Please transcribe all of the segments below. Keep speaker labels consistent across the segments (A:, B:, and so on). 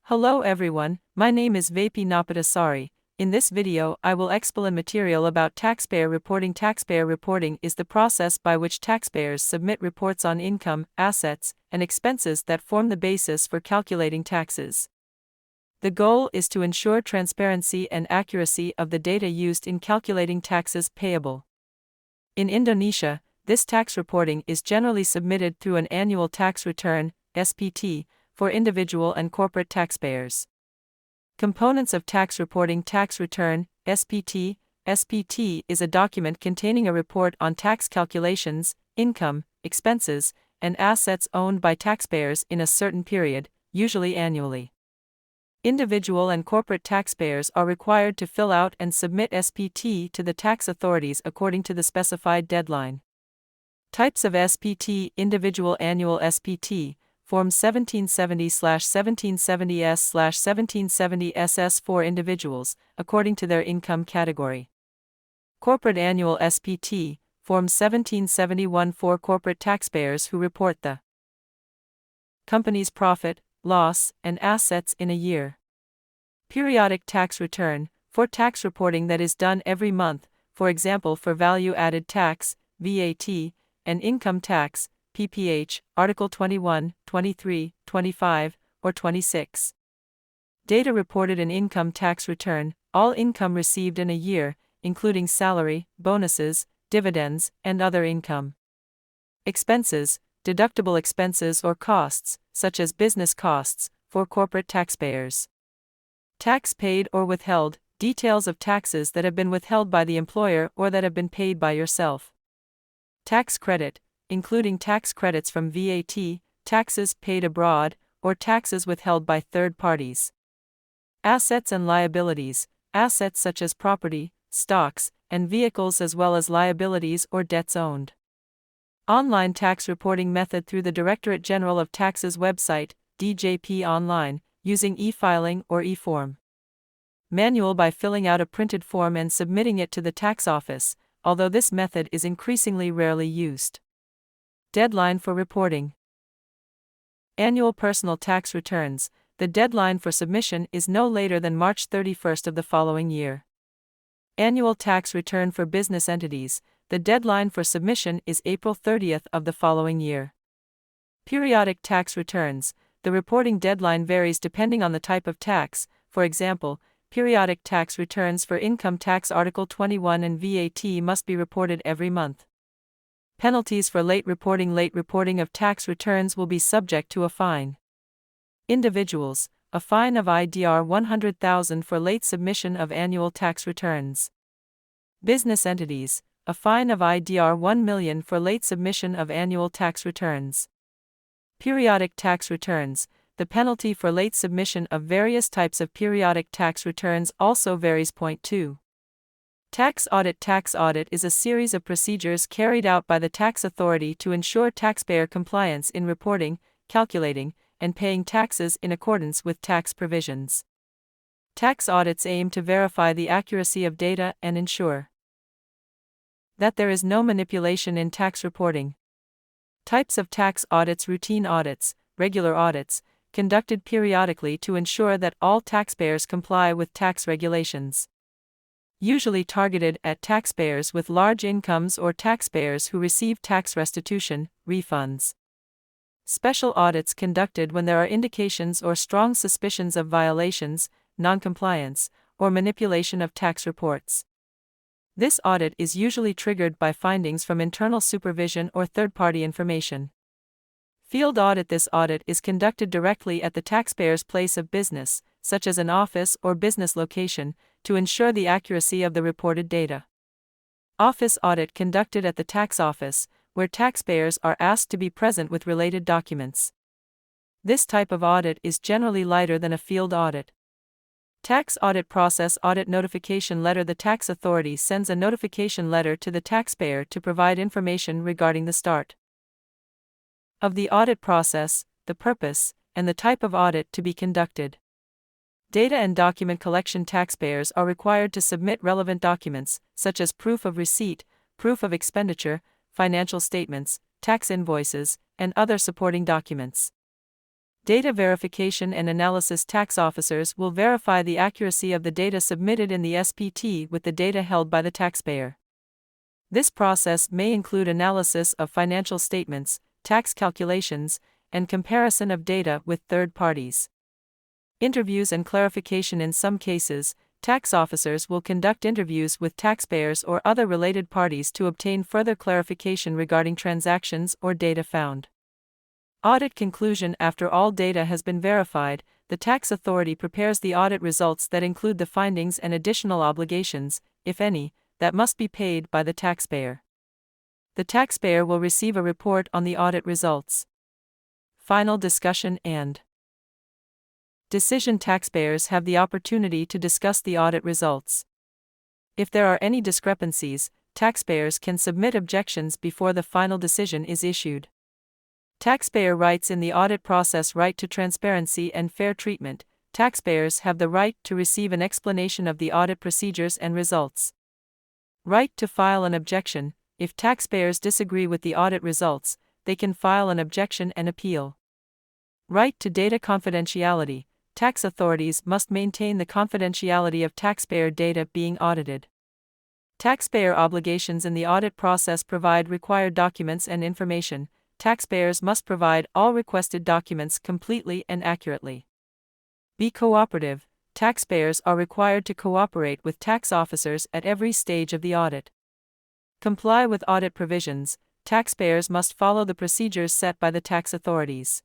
A: Hello everyone, my name is Vapi Napadasari. In this video I will explain material about taxpayer reporting. Taxpayer reporting is the process by which taxpayers submit reports on income, assets, and expenses that form the basis for calculating taxes. The goal is to ensure transparency and accuracy of the data used in calculating taxes payable. In Indonesia, this tax reporting is generally submitted through an annual tax return, SPT, for individual and corporate taxpayers. Components of tax reporting. Tax return, SPT. SPT is a document containing a report on tax calculations, income, expenses, and assets owned by taxpayers in a certain period, usually annually. Individual and corporate taxpayers are required to fill out and submit SPT to the tax authorities according to the specified deadline. Types of SPT. Individual annual SPT, Form 1770/1770S/1770SS for individuals, according to their income category. Corporate annual SPT, Form 1771 for corporate taxpayers who report the company's profit, loss, and assets in a year. Periodic tax return, for tax reporting that is done every month, for example for value-added tax, VAT, and income tax, PPH, Article 21, 23, 25, or 26. Data reported in income tax return, all income received in a year, including salary, bonuses, dividends, and other income. Expenses, deductible expenses or costs, such as business costs, for corporate taxpayers. Tax paid or withheld, details of taxes that have been withheld by the employer or that have been paid by yourself. Tax credit, including tax credits from VAT, taxes paid abroad, or taxes withheld by third parties. Assets and liabilities, assets such as property, stocks, and vehicles as well as liabilities or debts owned. Online tax reporting method through the Directorate General of Taxes website, DJP Online, using e-filing or e-form. Manual by filling out a printed form and submitting it to the tax office, although this method is increasingly rarely used. Deadline for reporting. Annual personal tax returns. The deadline for submission is no later than March 31st of the following year. Annual tax return for business entities. The deadline for submission is April 30th of the following year. Periodic tax returns. The reporting deadline varies depending on the type of tax. For example, periodic tax returns for income tax Article 21 and VAT must be reported every month. Penalties for late reporting. Late reporting of tax returns will be subject to a fine. Individuals, a fine of IDR 100,000 for late submission of annual tax returns. Business entities, a fine of IDR 1 million for late submission of annual tax returns. Periodic tax returns. The penalty for late submission of various types of periodic tax returns also varies. Point 2. Tax audit. Tax audit is a series of procedures carried out by the tax authority to ensure taxpayer compliance in reporting, calculating, and paying taxes in accordance with tax provisions. Tax audits aim to verify the accuracy of data and ensure that there is no manipulation in tax reporting. Types of tax audits. Routine audits, regular audits, conducted periodically to ensure that all taxpayers comply with tax regulations. Usually targeted at taxpayers with large incomes or taxpayers who receive tax restitution, refunds. Special audits conducted when there are indications or strong suspicions of violations, non-compliance, or manipulation of tax reports. This audit is usually triggered by findings from internal supervision or third-party information. Field audit. This audit is conducted directly at the taxpayer's place of business, such as an office or business location, to ensure the accuracy of the reported data. Office audit conducted at the tax office, where taxpayers are asked to be present with related documents. This type of audit is generally lighter than a field audit. Tax audit process. Audit notification letter. The tax authority sends a notification letter to the taxpayer to provide information regarding the start of the audit process, the purpose, and the type of audit to be conducted. Data and document collection. Taxpayers are required to submit relevant documents, such as proof of receipt, proof of expenditure, financial statements, tax invoices, and other supporting documents. Data verification and analysis. Tax officers will verify the accuracy of the data submitted in the SPT with the data held by the taxpayer. This process may include analysis of financial statements, tax calculations, and comparison of data with third parties. Interviews and clarification. In some cases, tax officers will conduct interviews with taxpayers or other related parties to obtain further clarification regarding transactions or data found. Audit conclusion. After all data has been verified, the tax authority prepares the audit results that include the findings and additional obligations, if any, that must be paid by the taxpayer. The taxpayer will receive a report on the audit results. Final discussion and decision. Taxpayers have the opportunity to discuss the audit results. If there are any discrepancies, taxpayers can submit objections before the final decision is issued. Taxpayer rights in the audit process. Right to transparency and fair treatment. Taxpayers have the right to receive an explanation of the audit procedures and results. Right to file an objection. If taxpayers disagree with the audit results, they can file an objection and appeal. Right to data confidentiality. Tax authorities must maintain the confidentiality of taxpayer data being audited. Taxpayer obligations in the audit process. Provide required documents and information. Taxpayers must provide all requested documents completely and accurately. Be cooperative. Taxpayers are required to cooperate with tax officers at every stage of the audit. Comply with audit provisions. Taxpayers must follow the procedures set by the tax authorities.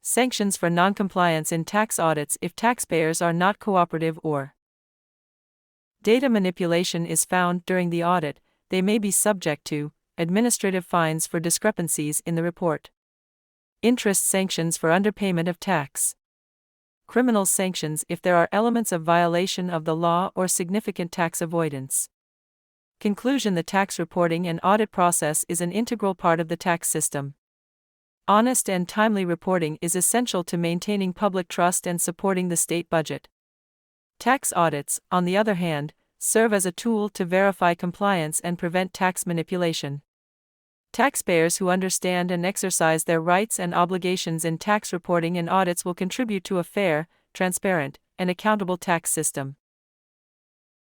A: Sanctions for non-compliance in tax audits. If taxpayers are not cooperative or data manipulation is found during the audit, they may be subject to administrative fines for discrepancies in the report. Interest sanctions for underpayment of tax. Criminal sanctions if there are elements of violation of the law or significant tax avoidance. Conclusion. The tax reporting and audit process is an integral part of the tax system. Honest and timely reporting is essential to maintaining public trust and supporting the state budget. Tax audits, on the other hand, serve as a tool to verify compliance and prevent tax manipulation. Taxpayers who understand and exercise their rights and obligations in tax reporting and audits will contribute to a fair, transparent, and accountable tax system.